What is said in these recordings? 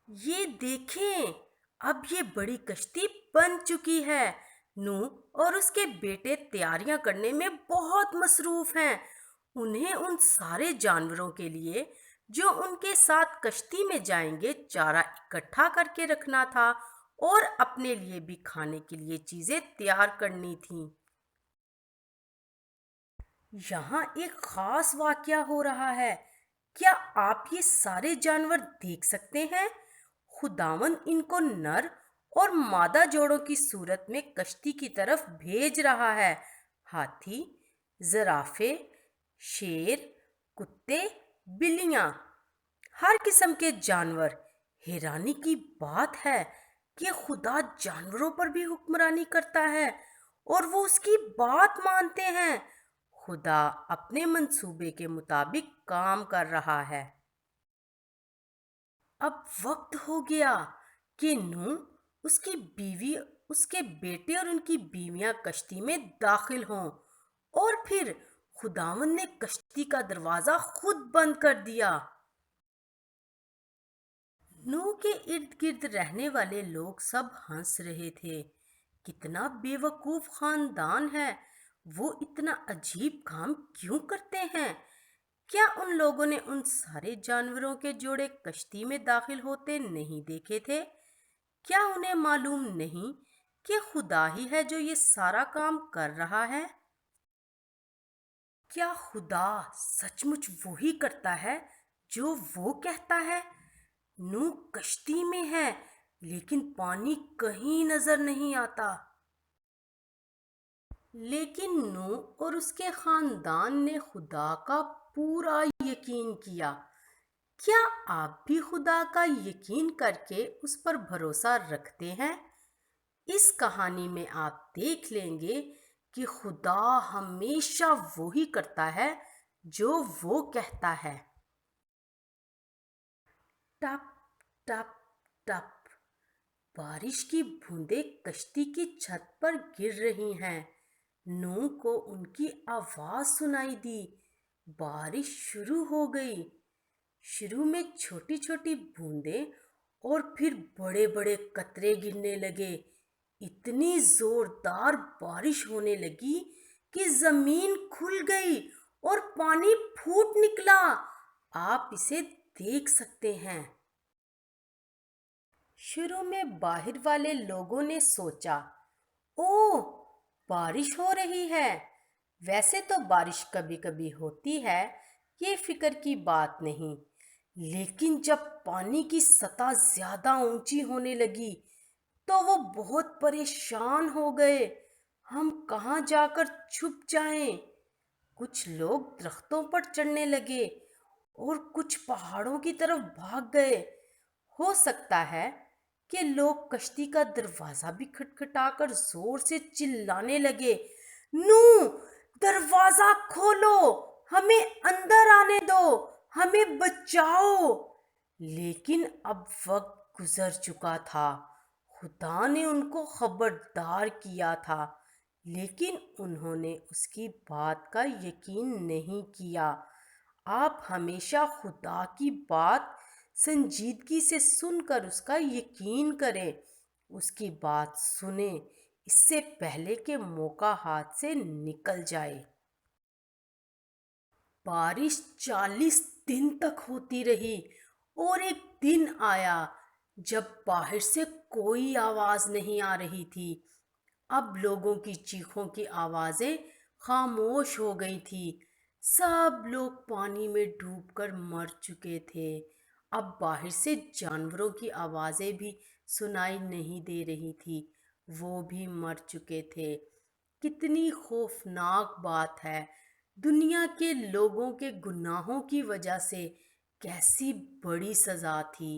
یہ دیکھیں، اب یہ بڑی کشتی بن چکی ہے۔ نوح اور اس کے بیٹے تیاریاں کرنے میں بہت مصروف ہیں۔ انہیں ان سارے جانوروں کے لیے جو ان کے ساتھ کشتی میں جائیں گے چارہ اکٹھا کر کے رکھنا تھا، اور اپنے لیے بھی کھانے کے لیے چیزیں تیار کرنی تھیں۔ یہاں ایک خاص واقعہ ہو رہا ہے۔ کیا آپ یہ سارے جانور دیکھ سکتے ہیں؟ خداوند ان کو نر اور مادہ جوڑوں کی صورت میں کشتی کی طرف بھیج رہا ہے۔ ہاتھی، زرافے، شیر، کتے، بلیاں، ہر قسم کے جانور۔ حیرانی کی بات ہے کہ خدا جانوروں پر بھی حکمرانی کرتا ہے اور وہ اس کی بات مانتے ہیں۔ خدا اپنے منصوبے کے مطابق کام کر رہا ہے۔ اب وقت ہو گیا کہ نوح، اس کی بیوی، اس کے بیٹے اور ان کی بیویاں کشتی میں داخل ہوں، اور پھر خداوند نے کشتی کا دروازہ خود بند کر دیا۔ نوح کے ارد گرد رہنے والے لوگ سب ہنس رہے تھے۔ کتنا بے وقوف خاندان ہے، وہ اتنا عجیب کام کیوں کرتے ہیں؟ کیا ان لوگوں نے ان سارے جانوروں کے جوڑے کشتی میں داخل ہوتے نہیں دیکھے تھے؟ کیا انہیں معلوم نہیں کہ خدا ہی ہے جو یہ سارا کام کر رہا ہے؟ کیا خدا سچ مچ وہی کرتا ہے جو وہ کہتا ہے؟ نوح کشتی میں ہے، لیکن پانی کہیں نظر نہیں آتا۔ لیکن نوح اور اس کے خاندان نے خدا کا پورا یقین کیا۔ کیا آپ بھی خدا کا یقین کر کے اس پر بھروسہ رکھتے ہیں؟ اس کہانی میں آپ دیکھ لیں گے کہ خدا ہمیشہ وہی کرتا ہے جو وہ کہتا ہے۔ ٹپ ٹپ ٹپ، بارش کی بوندیں کشتی کی چھت پر گر رہی ہیں۔ نوح کو ان کی آواز سنائی دی۔ بارش شروع ہو گئی۔ شروع میں چھوٹی چھوٹی بوندیں اور پھر بڑے بڑے قطرے گرنے لگے۔ اتنی زوردار بارش ہونے لگی کہ زمین کھل گئی اور پانی پھوٹ نکلا۔ آپ اسے دیکھ سکتے ہیں۔ شروع میں باہر والے لوگوں نے سوچا، اوہ، بارش ہو رہی ہے۔ ویسے تو بارش کبھی کبھی ہوتی ہے، یہ فکر کی بات نہیں۔ لیکن جب پانی کی سطح زیادہ اونچی ہونے لگی تو وہ بہت پریشان ہو گئے۔ ہم کہاں جا کر چھپ جائیں؟ کچھ لوگ درختوں پر چڑھنے لگے اور کچھ پہاڑوں کی طرف بھاگ گئے۔ ہو سکتا ہے کہ لوگ کشتی کا دروازہ بھی کھٹکھٹا کر زور سے چلانے لگے، نوح، دروازہ کھولو، ہمیں اندر آنے دو، ہمیں بچاؤ۔ لیکن اب وقت گزر چکا تھا۔ خدا نے ان کو خبردار کیا تھا، لیکن انہوں نے اس کی بات کا یقین نہیں کیا۔ آپ ہمیشہ خدا کی بات سنجیدگی سے سن کر اس کا یقین کریں۔ اس کی بات سنیں، اس سے پہلے کہ موقع ہاتھ سے نکل جائے۔ بارش 40 دن تک ہوتی رہی، اور ایک دن آیا جب باہر سے کوئی آواز نہیں آ رہی تھی۔ اب لوگوں کی چیخوں کی آوازیں خاموش ہو گئی تھی۔ سب لوگ پانی میں ڈوب کر مر چکے تھے۔ اب باہر سے جانوروں کی آوازیں بھی سنائی نہیں دے رہی تھی، وہ بھی مر چکے تھے۔ کتنی خوفناک بات ہے! دنیا کے لوگوں کے گناہوں کی وجہ سے کیسی بڑی سزا تھی۔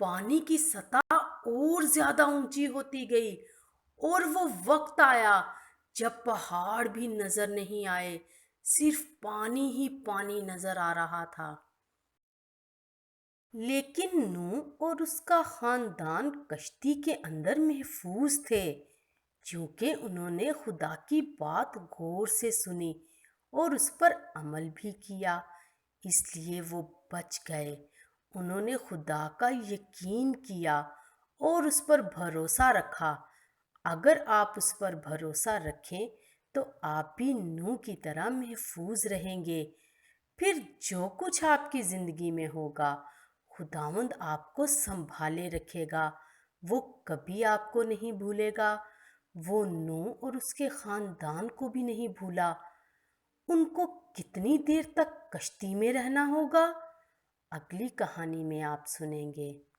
پانی کی سطح اور زیادہ اونچی ہوتی گئی، اور وہ وقت آیا جب پہاڑ بھی نظر نہیں آئے، صرف پانی ہی پانی نظر آ رہا تھا۔ لیکن نوح اور اس کا خاندان کشتی کے اندر محفوظ تھے، کیونکہ انہوں نے خدا کی بات غور سے سنی اور اس پر عمل بھی کیا۔ اس لیے وہ بچ گئے انہوں نے خدا کا یقین کیا اور اس پر بھروسہ رکھا۔ اگر آپ اس پر بھروسہ رکھیں تو آپ بھی نوح کی طرح محفوظ رہیں گے۔ پھر جو کچھ آپ کی زندگی میں ہوگا خداوند آپ کو سنبھالے رکھے گا۔ وہ کبھی آپ کو نہیں بھولے گا۔ وہ نوح اور اس کے خاندان کو بھی نہیں بھولا۔ ان کو کتنی دیر تک کشتی میں رہنا ہوگا؟ اگلی کہانی میں آپ سنیں گے۔